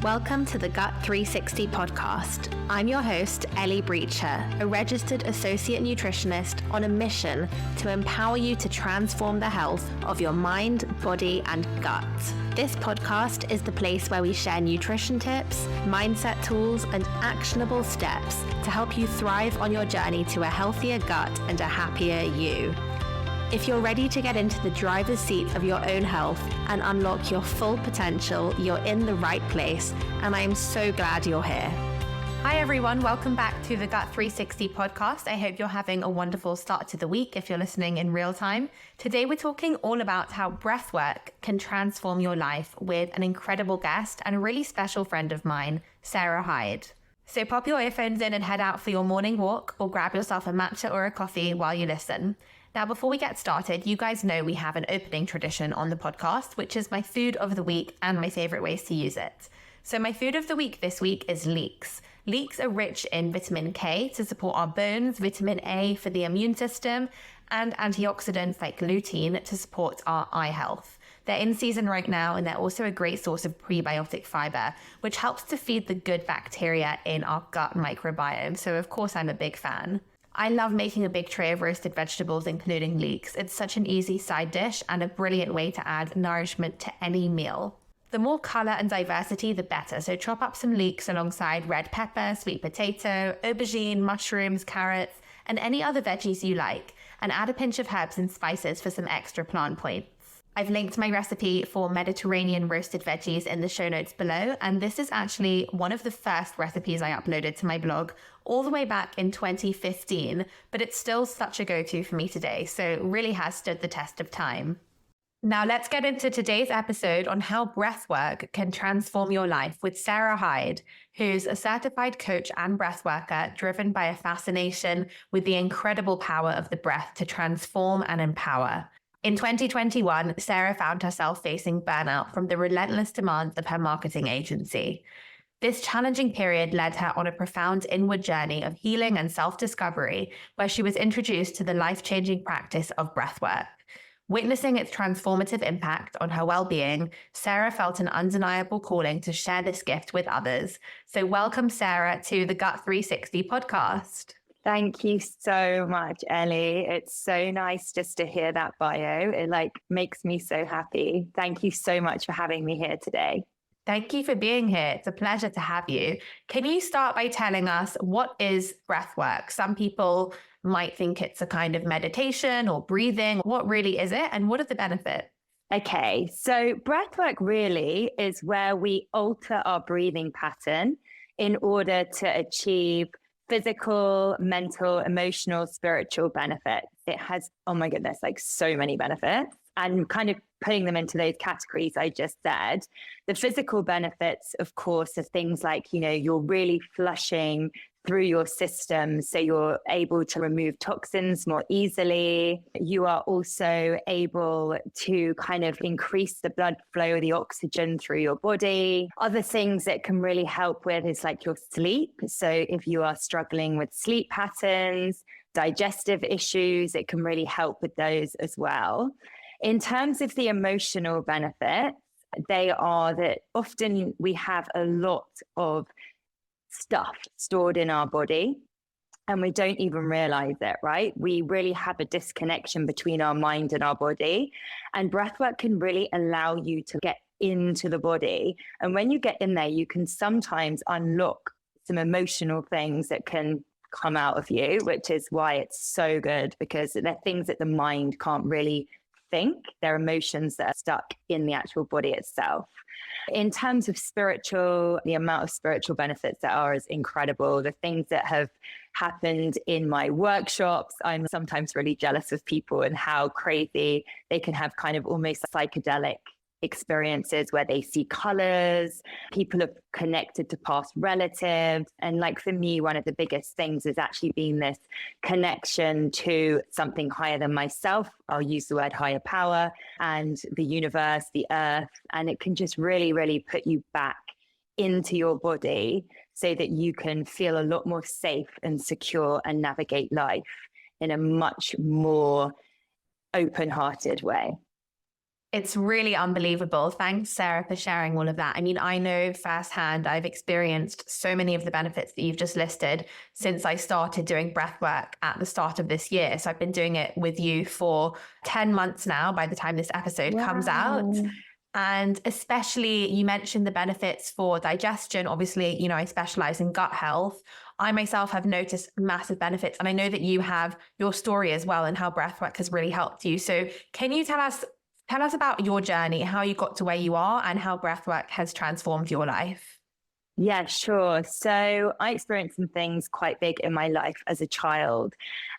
Welcome to the Gut 360 podcast. I'm your host, Eli Brecher, a registered associate nutritionist on a mission to empower you to transform the health of your mind, body, and gut. This podcast is the place where we share nutrition tips, mindset tools, and actionable steps to help you thrive on your journey to a healthier gut and a happier you. If you're ready to get into the driver's seat of your own health and unlock your full potential, you're in the right place, and I am so glad you're here. Hi everyone, welcome back to the Gut 360 podcast. I hope you're having a wonderful start to the week if you're listening in real time. Today we're talking all about how breathwork can transform your life with an incredible guest and a really special friend of mine, Sarah Hyde. So pop your earphones in and head out for your morning walk or grab yourself a matcha or a coffee while you listen. Now, before we get started, you guys know we have an opening tradition on the podcast, which is my food of the week and my favorite ways to use it. So my food of the week this week is leeks. Leeks are rich in vitamin K to support our bones, vitamin A for the immune system, and antioxidants like lutein to support our eye health. They're in season right now, and they're also a great source of prebiotic fiber, which helps to feed the good bacteria in our gut microbiome. So of course, I'm a big fan. I love making a big tray of roasted vegetables, including leeks. It's such an easy side dish and a brilliant way to add nourishment to any meal. The more color and diversity, the better. So chop up some leeks alongside red pepper, sweet potato, aubergine, mushrooms, carrots, and any other veggies you like, and add a pinch of herbs and spices for some extra plant points. I've linked my recipe for Mediterranean roasted veggies in the show notes below, and this is actually one of the first recipes I uploaded to my blog all the way back in 2015, but it's still such a go-to for me today, so it really has stood the test of time. Now let's get into today's episode on how breathwork can transform your life with Sarah Hyde, who's a certified coach and breathworker driven by a fascination with the incredible power of the breath to transform and empower. In 2021, Sarah found herself facing burnout from the relentless demands of her marketing agency. This challenging period led her on a profound inward journey of healing and self-discovery, where she was introduced to the life-changing practice of breathwork. Witnessing its transformative impact on her well-being, Sarah felt an undeniable calling to share this gift with others. So welcome, Sarah, to the Gut 360 podcast. Thank you so much, Ellie. It's so nice just to hear that bio. It makes me so happy. Thank you so much for having me here today. Thank you for being here. It's a pleasure to have you. Can you start by telling us what is breathwork? Some people might think it's a kind of meditation or breathing. What really is it, and what are the benefits? Okay, so breathwork really is where we alter our breathing pattern in order to achieve physical, mental, emotional, spiritual benefits. It has, oh my goodness, so many benefits. And kind of putting them into those categories I just said. The physical benefits, of course, are things like, you're really flushing through your system, so you're able to remove toxins more easily. You are also able to kind of increase the blood flow, the oxygen through your body. Other things that can really help with is your sleep. So if you are struggling with sleep patterns, digestive issues, it can really help with those as well. In terms of the emotional benefits, they are that often we have a lot of stuff stored in our body and we don't even realize it, right? We really have a disconnection between our mind and our body, and breathwork can really allow you to get into the body. And when you get in there, you can sometimes unlock some emotional things that can come out of you, which is why it's so good, because they're things that the mind can't really think. They're emotions that are stuck in the actual body itself. In terms of the amount of spiritual benefits that are is incredible. The things that have happened in my workshops, I'm sometimes really jealous of people and how crazy they can have kind of almost psychedelic experiences where they see colors, people have connected to past relatives. And for me, one of the biggest things is actually being this connection to something higher than myself. I'll use the word higher power and the universe, the earth, and it can just really, really put you back into your body so that you can feel a lot more safe and secure and navigate life in a much more open-hearted way. It's really unbelievable. Thanks, Sarah, for sharing all of that. I mean, I know firsthand, I've experienced so many of the benefits that you've just listed since I started doing breath work at the start of this year. So I've been doing it with you for 10 months now by the time this episode comes out. And especially, you mentioned the benefits for digestion. Obviously, I specialize in gut health. I myself have noticed massive benefits. And I know that you have your story as well and how breathwork has really helped you. So can you tell us about your journey, how you got to where you are and how breathwork has transformed your life? Yeah, sure. So I experienced some things quite big in my life as a child.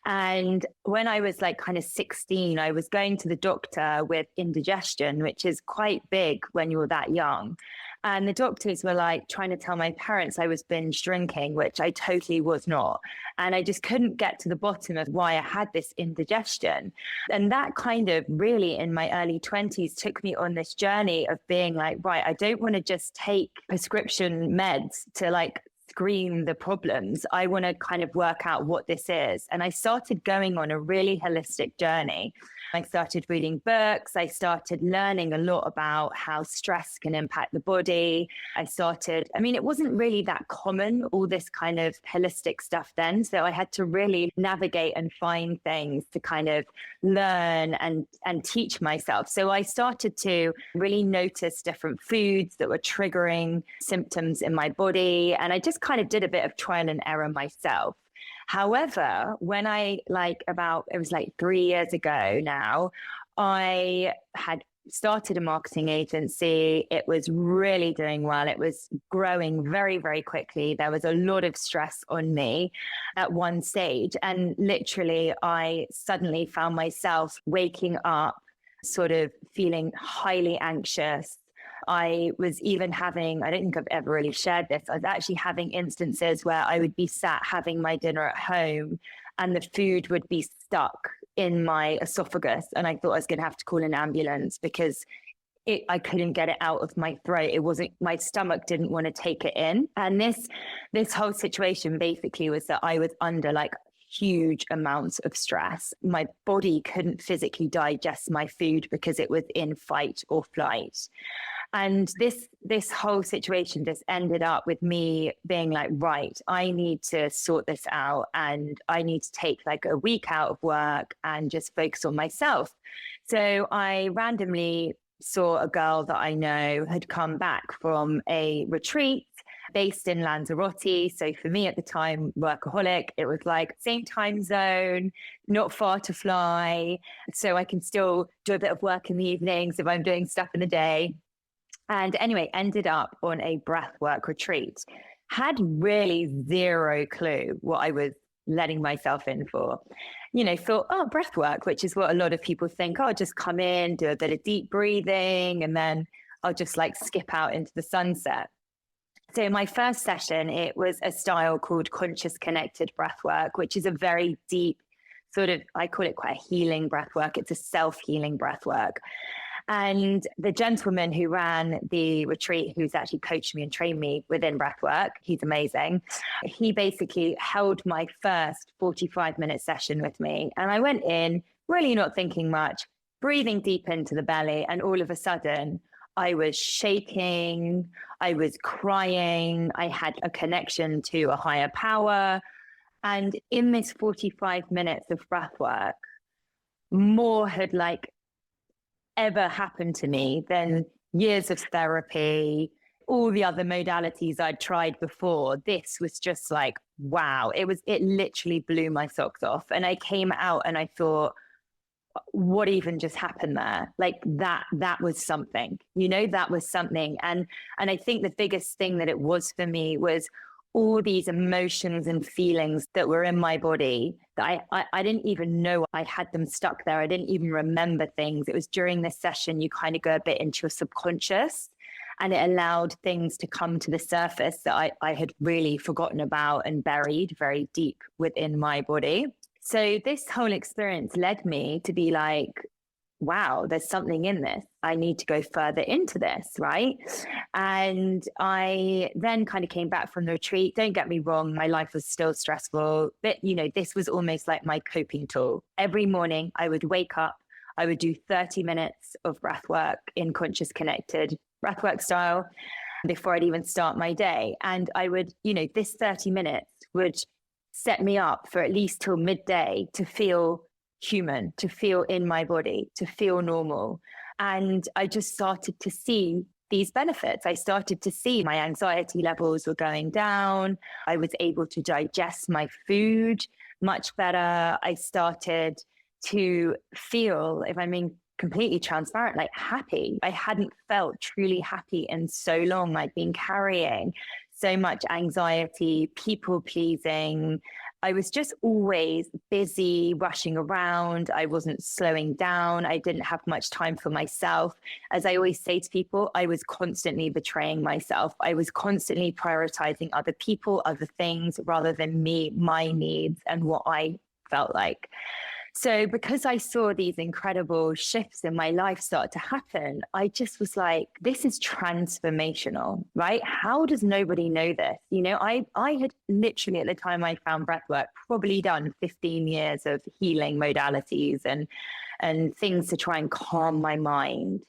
And when I was like kind of 16, I was going to the doctor with indigestion, which is quite big when you're that young. And the doctors were like trying to tell my parents I was binge drinking, which I totally was not. And I just couldn't get to the bottom of why I had this indigestion. And that kind of really in my early 20s took me on this journey of being like, right, I don't want to just take prescription meds to like screen the problems. I want to kind of work out what this is. And I started going on a really holistic journey. I started reading books. I started learning a lot about how stress can impact the body. It wasn't really that common, all this kind of holistic stuff then. So I had to really navigate and find things to kind of learn and teach myself. So I started to really notice different foods that were triggering symptoms in my body. And I just kind of did a bit of trial and error myself. However, when it was like 3 years ago now, I had started a marketing agency. It was really doing well. It was growing very, very quickly. There was a lot of stress on me at one stage. And literally, I suddenly found myself waking up, sort of feeling highly anxious. I was even having, I don't think I've ever really shared this, I was actually having instances where I would be sat having my dinner at home and the food would be stuck in my esophagus. And I thought I was going to have to call an ambulance because I couldn't get it out of my throat. My stomach didn't want to take it in. And this whole situation basically was that I was under like huge amounts of stress. My body couldn't physically digest my food because it was in fight or flight. And this whole situation just ended up with me being like, right, I need to sort this out and I need to take like a week out of work and just focus on myself. So I randomly saw a girl that I know had come back from a retreat based in Lanzarote. So for me at the time, workaholic, it was like same time zone, not far to fly. So I can still do a bit of work in the evenings if I'm doing stuff in the day. And anyway, ended up on a breathwork retreat. Had really zero clue what I was letting myself in for. Thought, breathwork, which is what a lot of people think, just come in, do a bit of deep breathing, and then I'll just like skip out into the sunset. So my first session, it was a style called conscious connected breathwork, which is a very deep sort of, I call it quite a healing breathwork. It's a self-healing breathwork. And the gentleman who ran the retreat, who's actually coached me and trained me within breathwork, he's amazing. He basically held my first 45-minute session with me. And I went in really not thinking much, breathing deep into the belly. And all of a sudden, I was shaking, I was crying, I had a connection to a higher power. And in this 45 minutes of breathwork, more had like ever happened to me than years of therapy, all the other modalities I'd tried before. This was just like, wow, it literally blew my socks off. And I came out and I thought, what even just happened there? Like that was something, that was something. And I think the biggest thing that it was for me was all these emotions and feelings that were in my body that I didn't even know I had them stuck there. I didn't even remember things. It was during this session, you kind of go a bit into your subconscious and it allowed things to come to the surface that I had really forgotten about and buried very deep within my body. So this whole experience led me to be like, wow, there's something in this. I need to go further into this, right? And I then kind of came back from the retreat. Don't get me wrong, my life was still stressful, but this was almost like my coping tool. Every morning I would wake up, I would do 30 minutes of breath work in conscious connected breathwork style before I'd even start my day. And I would, this 30 minutes would set me up for at least till midday to feel human, to feel in my body, to feel normal. And I just started to see these benefits. I started to see my anxiety levels were going down. I was able to digest my food much better. I started to feel, if I'm being completely transparent, like happy. I hadn't felt truly happy in so long. I'd been carrying so much anxiety, people pleasing. I was just always busy, rushing around. I wasn't slowing down. I didn't have much time for myself. As I always say to people, I was constantly betraying myself. I was constantly prioritizing other people, other things, rather than me, my needs, and what I felt like. So because I saw these incredible shifts in my life start to happen, I just was like, this is transformational, right? How does nobody know this? I had literally, at the time I found breathwork, probably done 15 years of healing modalities and things to try and calm my mind.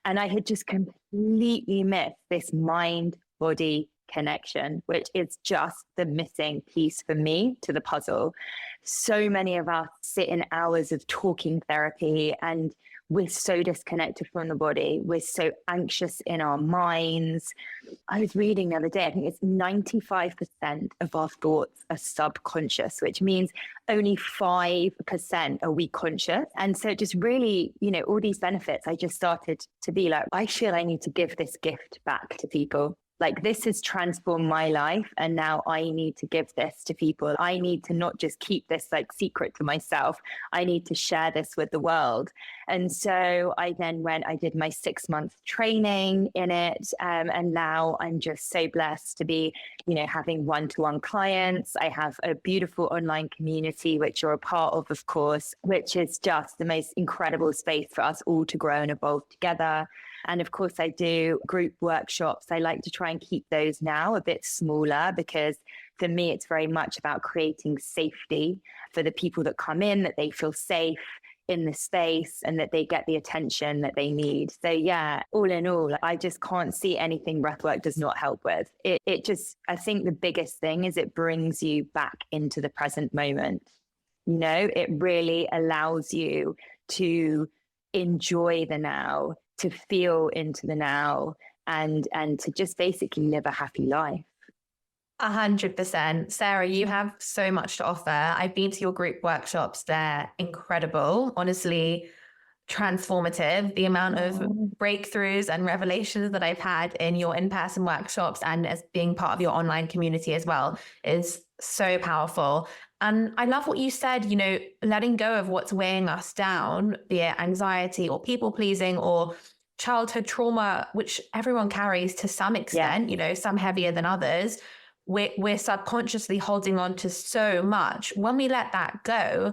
And I had just completely missed this mind-body connection, which is just the missing piece for me to the puzzle. So many of us sit in hours of talking therapy and we're so disconnected from the body. We're so anxious in our minds. I was reading the other day, I think it's 95% of our thoughts are subconscious, which means only 5% are we conscious. And so just really, all these benefits, I just started to be like, I feel I need to give this gift back to people. Like, this has transformed my life, and now I need to give this to people. I need to not just keep this like secret to myself. I need to share this with the world. And so I then I did my 6-month training in it. And now I'm just so blessed to be, having one-to-one clients. I have a beautiful online community, which you're a part of course, which is just the most incredible space for us all to grow and evolve together. And of course, I do group workshops. I like to try and keep those now a bit smaller because for me, it's very much about creating safety for the people that come in, that they feel safe in the space and that they get the attention that they need. So yeah, all in all, I just can't see anything breathwork does not help with. It just, I think the biggest thing is it brings you back into the present moment. It really allows you to enjoy the now, to feel into the now, and to just basically live a happy life. 100%. Sarah, you have so much to offer. I've been to your group workshops. They're incredible. Honestly, transformative. The amount of breakthroughs and revelations that I've had in your in-person workshops and as being part of your online community as well is so powerful. And I love what you said, letting go of what's weighing us down, be it anxiety or people pleasing or childhood trauma, which everyone carries to some extent, some heavier than others. We're subconsciously holding on to so much. When we let that go,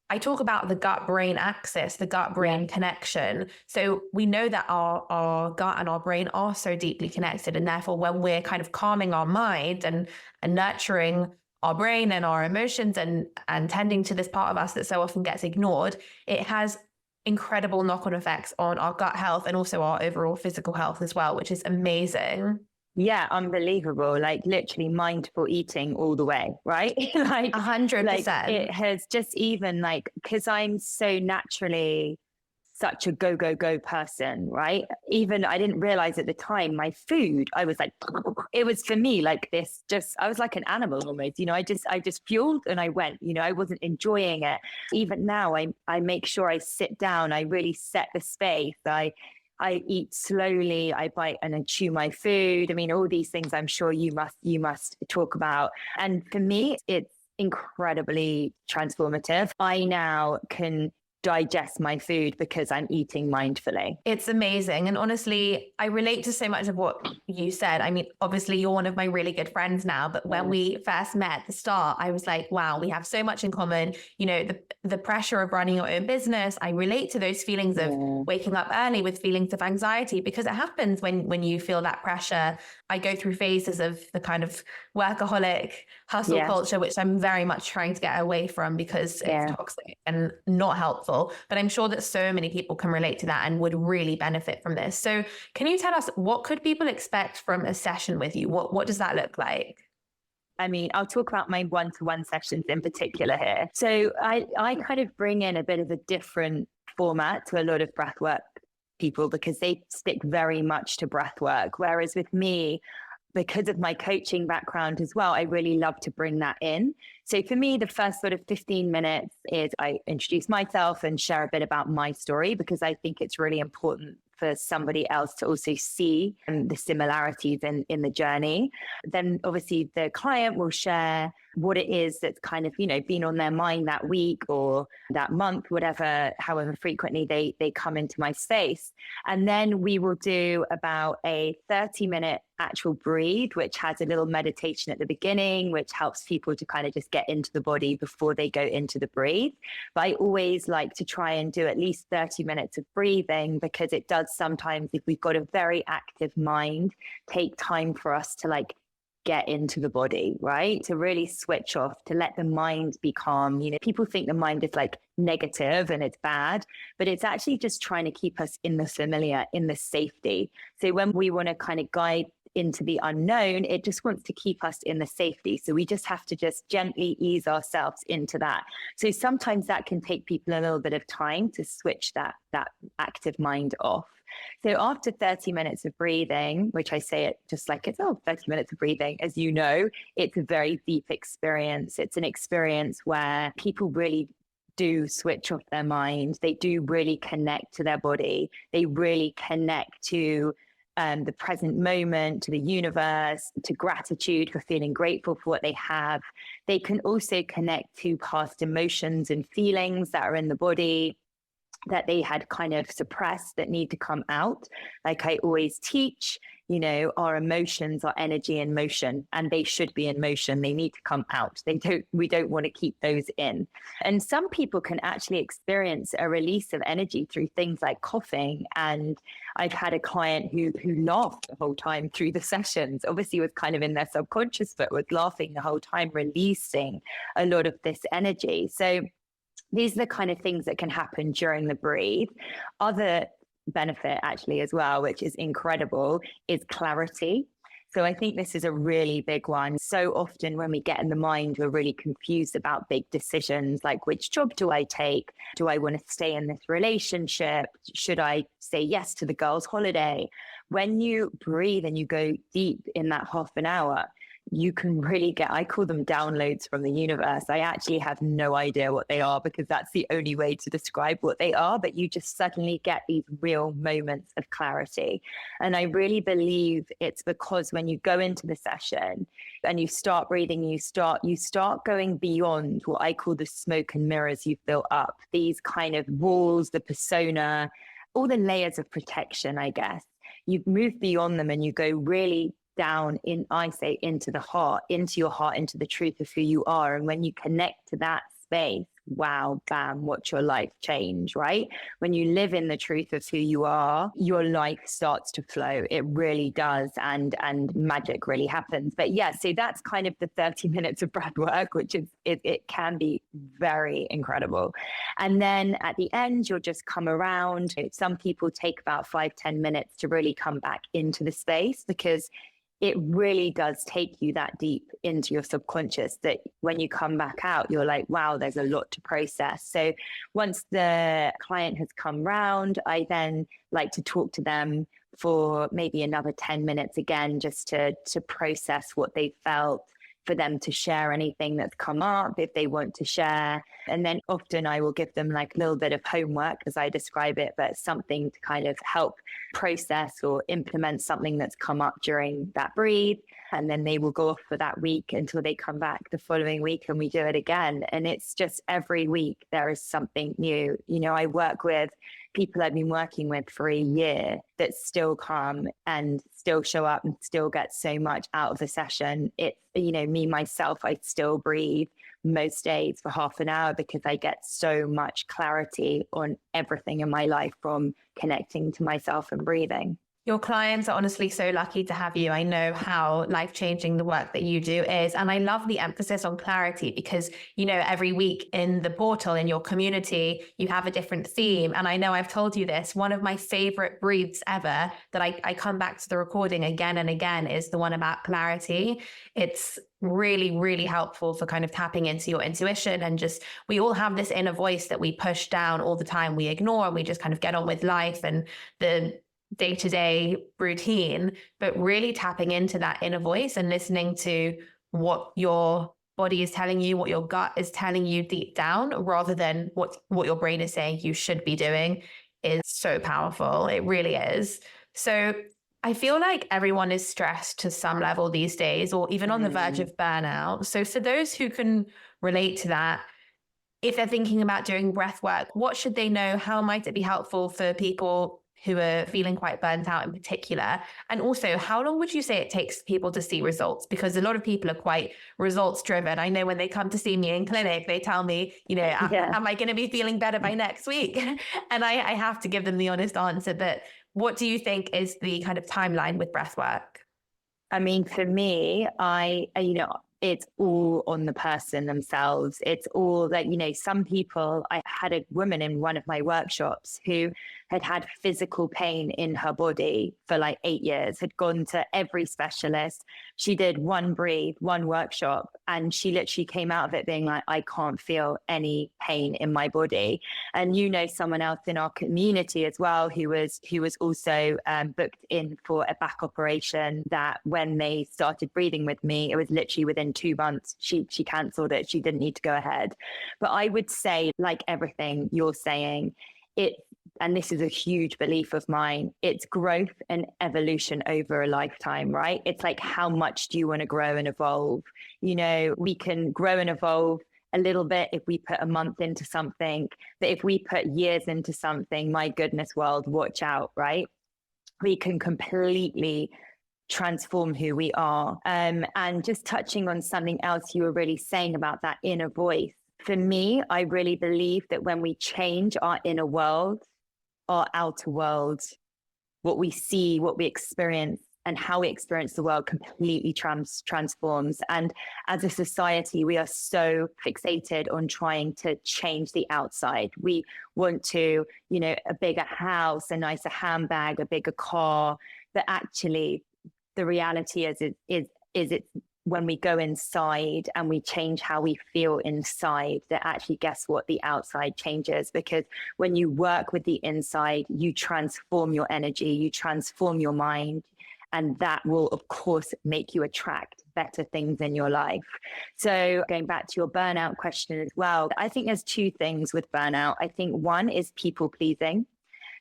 I talk about the gut-brain axis, the gut-brain connection. So we know that our gut and our brain are so deeply connected. And therefore, when we're kind of calming our mind and nurturing our brain and our emotions and tending to this part of us that so often gets ignored, it has incredible knock-on effects on our gut health and also our overall physical health as well, which is amazing. Yeah, unbelievable. Like literally mindful eating all the way, right? Like 100%. Like it has just even like, because I'm so naturally such a go person, right? Even I didn't realize at the time my food, I was like, it was for me like this, just, I was like an animal almost, I just fueled and I went, I wasn't enjoying it. Even now I make sure I sit down, I really set the space. I eat slowly, I bite and I chew my food. I mean, all these things I'm sure you must talk about. And for me, it's incredibly transformative. I now can digest my food because I'm eating mindfully. It's amazing. And honestly, I relate to so much of what you said. I mean, obviously you're one of my really good friends now, but when we first met at the start, I was like, wow, we have so much in common. The pressure of running your own business. I relate to those feelings of waking up early with feelings of anxiety because it happens when you feel that pressure. I go through phases of the kind of workaholic hustle culture, which I'm very much trying to get away from because it's toxic and not helpful. useful, but I'm sure that so many people can relate to that and would really benefit from this. So can you tell us, what could people expect from a session with you? What does that look like? I mean, I'll talk about my one-to-one sessions in particular here. So I kind of bring in a bit of a different format to a lot of breathwork people because they stick very much to breathwork. Whereas with me, because of my coaching background as well, I really love to bring that in. So for me, the first sort of 15 minutes is I introduce myself and share a bit about my story, because I think it's really important for somebody else to also see the similarities in the journey. Then obviously the client will share what it is that's kind of, been on their mind that week or that month, however frequently they come into my space. And then we will do about a 30-minute actual breathe, which has a little meditation at the beginning, which helps people to kind of just get into the body before they go into the breathe. But I always like to try and do at least 30 minutes of breathing, because it does sometimes, if we've got a very active mind, take time for us to get into the body, right? To really switch off, to let the mind be calm. People think the mind is negative and it's bad, but it's actually just trying to keep us in the familiar, in the safety. So when we want to kind of guide into the unknown, it just wants to keep us in the safety. So we just have to just gently ease ourselves into that. So sometimes that can take people a little bit of time to switch that active mind off. So after 30 minutes of breathing, which I say it just like it's 30 minutes of breathing, as you know, it's a very deep experience. It's an experience where people really do switch off their mind. They do really connect to their body. They really connect to the present moment, to the universe, to gratitude, for feeling grateful for what they have. They can also connect to past emotions and feelings that are in the body that they had kind of suppressed that need to come out. Like I always teach, our emotions are energy in motion, and they should be in motion. They need to come out. We don't want to keep those in. And some people can actually experience a release of energy through things like coughing. And I've had a client who laughed the whole time through the sessions, obviously was kind of in their subconscious, but was laughing the whole time, releasing a lot of this energy. So these are the kind of things that can happen during the breathe. Other benefit actually as well, which is incredible, is clarity. So I think this is a really big one. So often when we get in the mind, we're really confused about big decisions, like which job do I take? Do I want to stay in this relationship? Should I say yes to the girls' holiday? When you breathe and you go deep in that half an hour, you can really get, I call them downloads from the universe. I actually have no idea what they are, because that's the only way to describe what they are, but you just suddenly get these real moments of clarity. And I really believe it's because when you go into the session and you start breathing, you start going beyond what I call the smoke and mirrors you've built up, these kind of walls, the persona, all the layers of protection, I guess. You've moved beyond them and you go really down into the heart, into your heart, into the truth of who you are. And when you connect to that space, wow, bam, watch your life change, right? When you live in the truth of who you are, your life starts to flow. It really does. And magic really happens. But yeah, so that's kind of the 30 minutes of breath work, which is, it can be very incredible. And then at the end, you'll just come around. Some people take about 5-10 minutes to really come back into the space, because it really does take you that deep into your subconscious that when you come back out, you're like, wow, there's a lot to process. So once the client has come round, I then like to talk to them for maybe another 10 minutes again, just to process what they felt, for them to share anything that's come up if they want to share. And then often I will give them like a little bit of homework, as I describe it, but something to kind of help process or implement something that's come up during that breathe. And then they will go off for that week until they come back the following week and we do it again. And it's just every week there is something new. I work with people I've been working with for a year that still come and still show up and still get so much out of the session. It's, me, myself, I still breathe most days for half an hour because I get so much clarity on everything in my life from connecting to myself and breathing. Your clients are honestly so lucky to have you. I know how life-changing the work that you do is. And I love the emphasis on clarity because, every week in the portal, in your community, you have a different theme. And I know I've told you this, one of my favorite breathes ever that I come back to the recording again and again is the one about clarity. It's really, really helpful for kind of tapping into your intuition. And just, we all have this inner voice that we push down all the time, we ignore, and we just kind of get on with life and the day-to-day routine, but really tapping into that inner voice and listening to what your body is telling you, what your gut is telling you deep down, rather than what your brain is saying you should be doing, is so powerful. It really is. So I feel like everyone is stressed to some level these days, or even on the verge of burnout. So for those who can relate to that, if they're thinking about doing breath work, what should they know? How might it be helpful for people who are feeling quite burnt out in particular? And also, how long would you say it takes people to see results? Because a lot of people are quite results driven. I know when they come to see me in clinic, they tell me, am I going to be feeling better by next week? And I have to give them the honest answer. But what do you think is the kind of timeline with breath work? I mean, for me, it's all on the person themselves. It's all like, some people, I had a woman in one of my workshops who had physical pain in her body for like 8 years, had gone to every specialist. She did one workshop, and she literally came out of it being like, I can't feel any pain in my body. And someone else in our community as well who was also booked in for a back operation, that when they started breathing with me, it was literally within 2 months, she cancelled it. She didn't need to go ahead. But I would say, like everything you're saying, and this is a huge belief of mine, it's growth and evolution over a lifetime, right? It's like, how much do you want to grow and evolve? We can grow and evolve a little bit if we put a month into something, but if we put years into something, my goodness world, watch out, right? We can completely transform who we are. And just touching on something else you were really saying about that inner voice. For me, I really believe that when we change our inner world, our outer world, what we see, what we experience, and how we experience the world completely transforms. And as a society, we are so fixated on trying to change the outside. We want to, a bigger house, a nicer handbag, a bigger car. But actually, the reality is it's when we go inside and we change how we feel inside, that actually, guess what? The outside changes. Because when you work with the inside, you transform your energy, you transform your mind. And that will, of course, make you attract better things in your life. So going back to your burnout question as well, I think there's two things with burnout. I think one is people pleasing.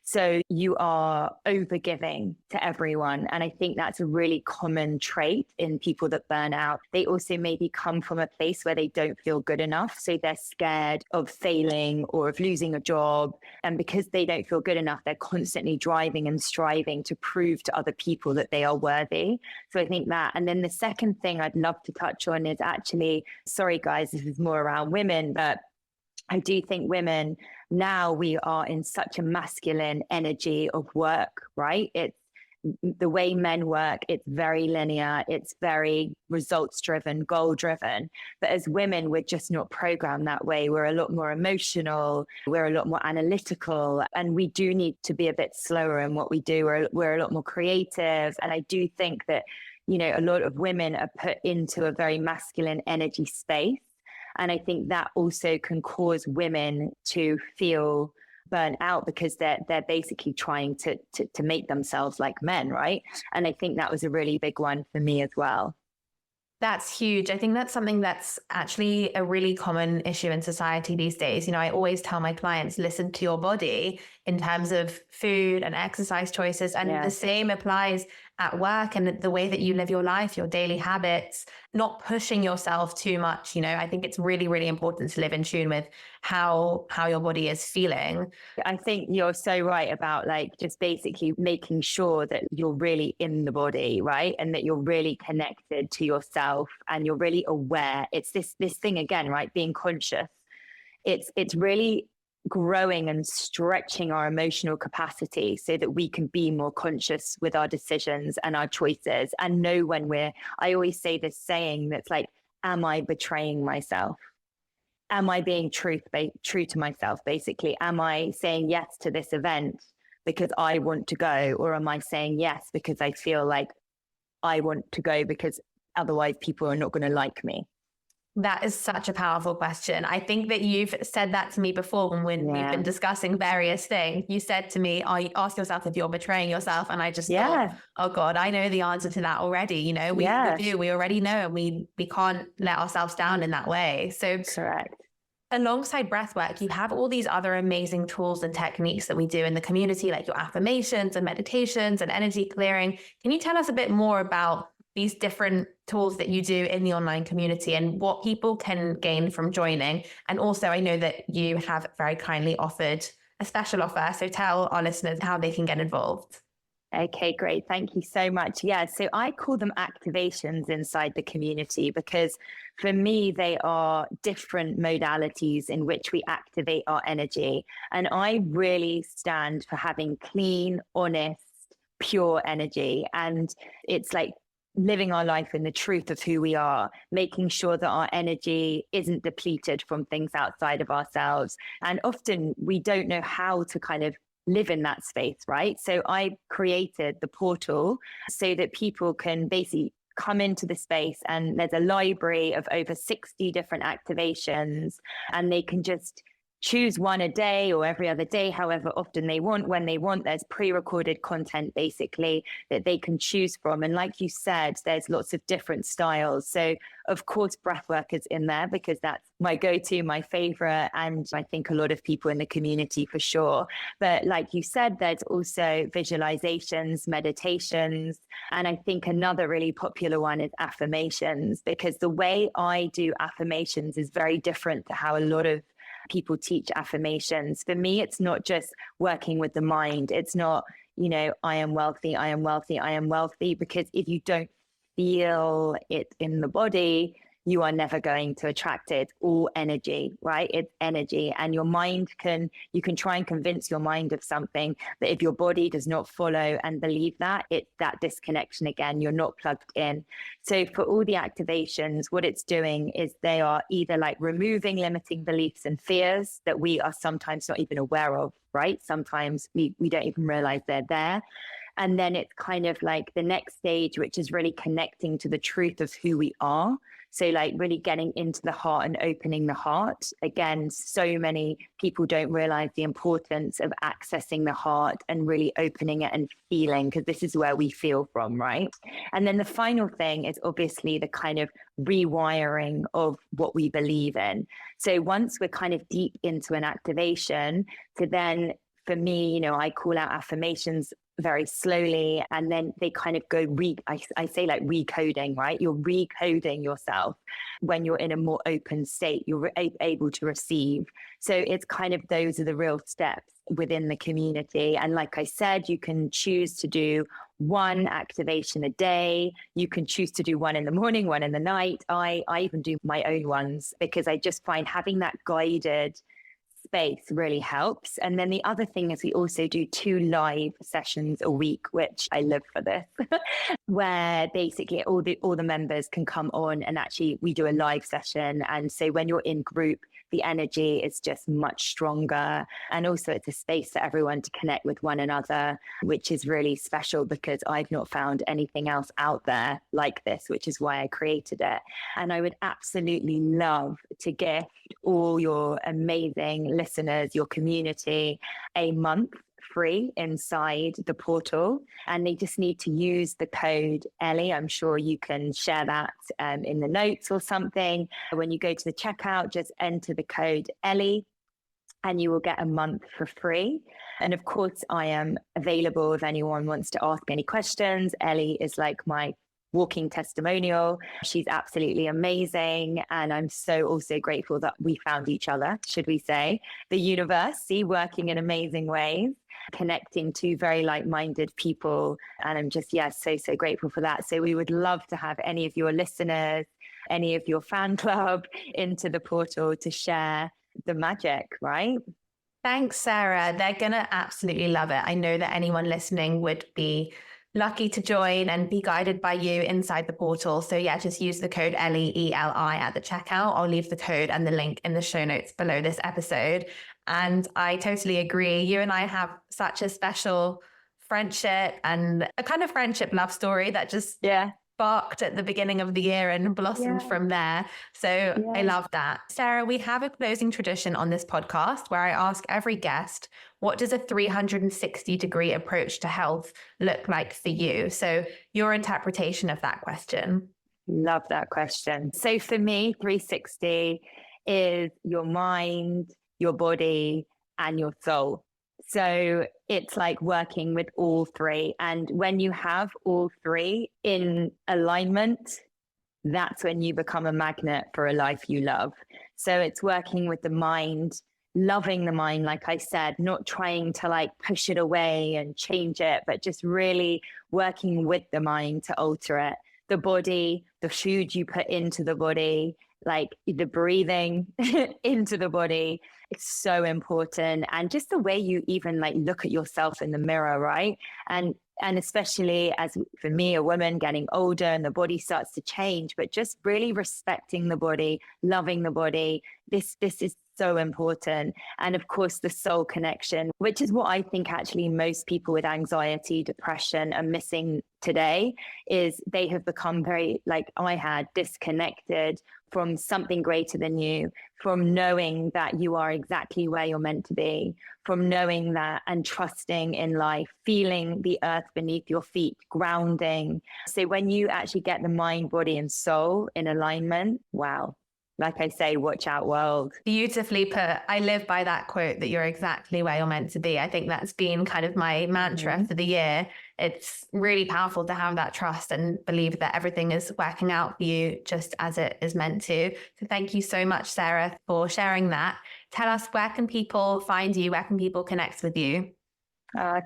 So you are overgiving to everyone. And I think that's a really common trait in people that burn out. They also maybe come from a place where they don't feel good enough. So they're scared of failing or of losing a job. And because they don't feel good enough, they're constantly driving and striving to prove to other people that they are worthy. So I think that. And then the second thing I'd love to touch on is actually, sorry guys, this is more around women, but I do think women, now we are in such a masculine energy of work, right? It's the way men work. It's very linear. It's very results driven, goal driven. But as women, we're just not programmed that way. We're a lot more emotional. We're a lot more analytical. And we do need to be a bit slower in what we do. We're a lot more creative. And I do think that, a lot of women are put into a very masculine energy space. And I think that also can cause women to feel burnt out because they're basically trying to make themselves like men, right? And I think that was a really big one for me as well. That's huge. I think that's something that's actually a really common issue in society these days. I always tell my clients, listen to your body in terms of food and exercise choices. And the same applies at work and the way that you live your life, your daily habits, not pushing yourself too much. I think it's really, really important to live in tune with how your body is feeling. I think you're so right about just basically making sure that you're really in the body, right? And that you're really connected to yourself and you're really aware. It's this thing again, right? Being conscious. It's really growing and stretching our emotional capacity so that we can be more conscious with our decisions and our choices and know when I always say this saying that's like, am I betraying myself? Am I being true to myself, basically? Am I saying yes to this event because I want to go? Or am I saying yes because I feel like I want to go because otherwise people are not going to like me? That is such a powerful question. I think that you've said that to me before when we've been discussing various things. You said to me, you ask yourself if you're betraying yourself. And I just thought, oh God, I know the answer to that already. You know, we already know, and we can't let ourselves down in that way. So correct. Alongside breathwork, you have all these other amazing tools and techniques that we do in the community, like your affirmations and meditations and energy clearing. Can you tell us a bit more about these different tools that you do in the online community and what people can gain from joining? And also, I know that you have very kindly offered a special offer. So tell our listeners how they can get involved. Okay, great. Thank you so much. Yeah, so I call them activations inside the community because for me, they are different modalities in which we activate our energy. And I really stand for having clean, honest, pure energy. And it's like living our life in the truth of who we are, making sure that our energy isn't depleted from things outside of ourselves. And often we don't know how to kind of live in that space, right? So I created the portal so that people can basically come into the space, and there's a library of over 60 different activations, and they can just choose one a day or every other day, however often they want, when they want. There's pre-recorded content basically that they can choose from. And like you said, there's lots of different styles. So of course, breathwork is in there because that's my go-to, my favorite. And I think a lot of people in the community for sure. But like you said, there's also visualizations, meditations. And I think another really popular one is affirmations, because the way I do affirmations is very different to how a lot of people teach affirmations. For me, it's not just working with the mind. It's not, I am wealthy, I am wealthy, I am wealthy, because if you don't feel it in the body, you are never going to attract it. All energy, right? It's energy. And your mind you can try and convince your mind of something, but if your body does not follow and believe that, it's that disconnection again. You're not plugged in. So for all the activations, what it's doing is they are either like removing limiting beliefs and fears that we are sometimes not even aware of, right? Sometimes we don't even realize they're there. And then it's kind of like the next stage, which is really connecting to the truth of who we are. So like really getting into the heart and opening the heart. Again, so many people don't realize the importance of accessing the heart and really opening it and feeling, because this is where we feel from, right? And then the final thing is obviously the kind of rewiring of what we believe in. So once we're kind of deep into an activation, to then, for me, I call out affirmations very slowly, and then they kind of go I say like recoding, right? You're recoding yourself when you're in a more open state. You're able to receive. So it's kind of, those are the real steps within the community. And like I said, you can choose to do one activation a day. You can choose to do one in the morning, one in the night. I even do my own ones because I just find having that guided space really helps. And then the other thing is we also do 2 live sessions a week, which I live for this, where basically all the members can come on, and actually we do a live session. And so when you're in group, the energy is just much stronger. And also it's a space for everyone to connect with one another, which is really special because I've not found anything else out there like this, which is why I created it. And I would absolutely love to gift all your amazing listeners, your community, a month free inside the portal, and they just need to use the code Ellie. I'm sure you can share that in the notes or something. When you go to the checkout, just enter the code Ellie and you will get a month for free. And of course, I am available if anyone wants to ask any questions. Ellie is like my walking testimonial. She's absolutely amazing. And I'm so also grateful that we found each other, should we say. The universe, working in amazing ways, connecting to very like-minded people. And I'm just, so grateful for that. So we would love to have any of your listeners, any of your fan club into the portal to share the magic, right? Thanks, Sarah. They're going to absolutely love it. I know that anyone listening would be lucky to join and be guided by you inside the portal. So yeah, just use the code ELI at the checkout. I'll leave the code and the link in the show notes below this episode. And I totally agree. You and I have such a special friendship and a kind of friendship love story that just sparked at the beginning of the year and blossomed from there. So I love that. Sarah, we have a closing tradition on this podcast where I ask every guest, what does a 360-degree approach to health look like for you? So your interpretation of that question. Love that question. So for me, 360 is your mind, your body, and your soul. So it's like working with all three. And when you have all three in alignment, that's when you become a magnet for a life you love. So it's working with the mind, loving the mind, like I said, not trying to like push it away and change it, but just really working with the mind to alter it. The body, the food you put into the body, like the breathing into the body, it's so important. And just the way you even like look at yourself in the mirror, right? And especially as for me, a woman getting older and the body starts to change, but just really respecting the body, loving the body. This is so important. And of course, the soul connection, which is what I think actually most people with anxiety, depression are missing today, is they have become very, like I had, disconnected from something greater than you, from knowing that you are exactly where you're meant to be, from knowing that and trusting in life, feeling the earth beneath your feet, grounding. So when you actually get the mind, body, and soul in alignment, wow. Like I say, watch out, world. Beautifully put. I live by that quote that you're exactly where you're meant to be. I think that's been kind of my mantra for the year. It's really powerful to have that trust and believe that everything is working out for you just as it is meant to. So thank you so much, Sarah, for sharing that. Tell us, where can people find you? Where can people connect with you?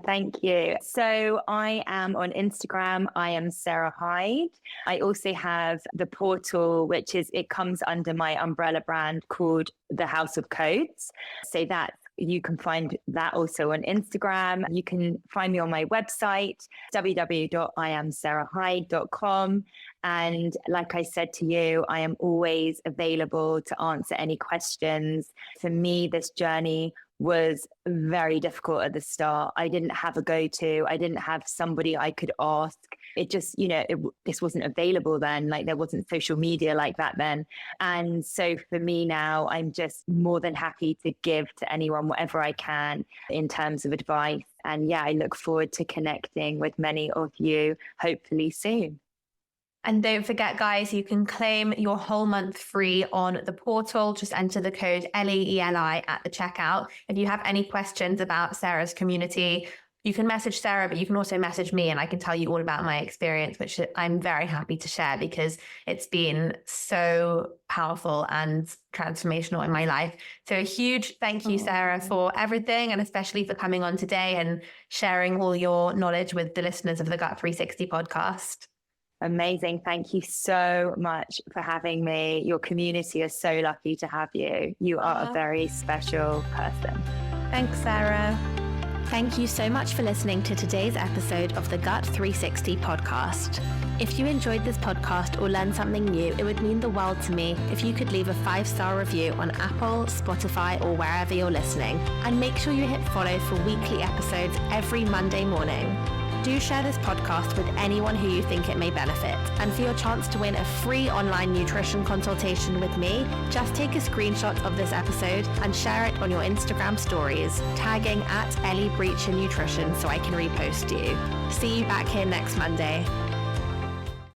Thank you. So I am on Instagram. I am Sarah Hyde. I also have the portal, it comes under my umbrella brand called The House of Codes. So that you can find that also on Instagram. You can find me on my website, www.iamsarahhyde.com. And like I said to you, I am always available to answer any questions. For me, this journey was very difficult at the start. I didn't have a go-to. I didn't have somebody I could ask. It just, this wasn't available then. Like there wasn't social media like that then. And so for me now, I'm just more than happy to give to anyone whatever I can in terms of advice. And yeah, I look forward to connecting with many of you, hopefully soon. And don't forget, guys, you can claim your whole month free on the portal. Just enter the code LEELI at the checkout. If you have any questions about Sarah's community, you can message Sarah, but you can also message me and I can tell you all about my experience, which I'm very happy to share because it's been so powerful and transformational in my life. So a huge thank you, Sarah, for everything and especially for coming on today and sharing all your knowledge with the listeners of the Gut 360 podcast. Amazing. Thank you so much for having me. Your community is so lucky to have you. You are a very special person. Thanks, Sarah. Thank you so much for listening to today's episode of the Gut 360 podcast. If you enjoyed this podcast or learned something new, it would mean the world to me if you could leave a 5-star review on Apple, Spotify, or wherever you're listening. And make sure you hit follow for weekly episodes every Monday morning. Do share this podcast with anyone who you think it may benefit. And for your chance to win a free online nutrition consultation with me, just take a screenshot of this episode and share it on your Instagram stories, tagging @Eli Brecher Nutrition so I can repost you. See you back here next Monday.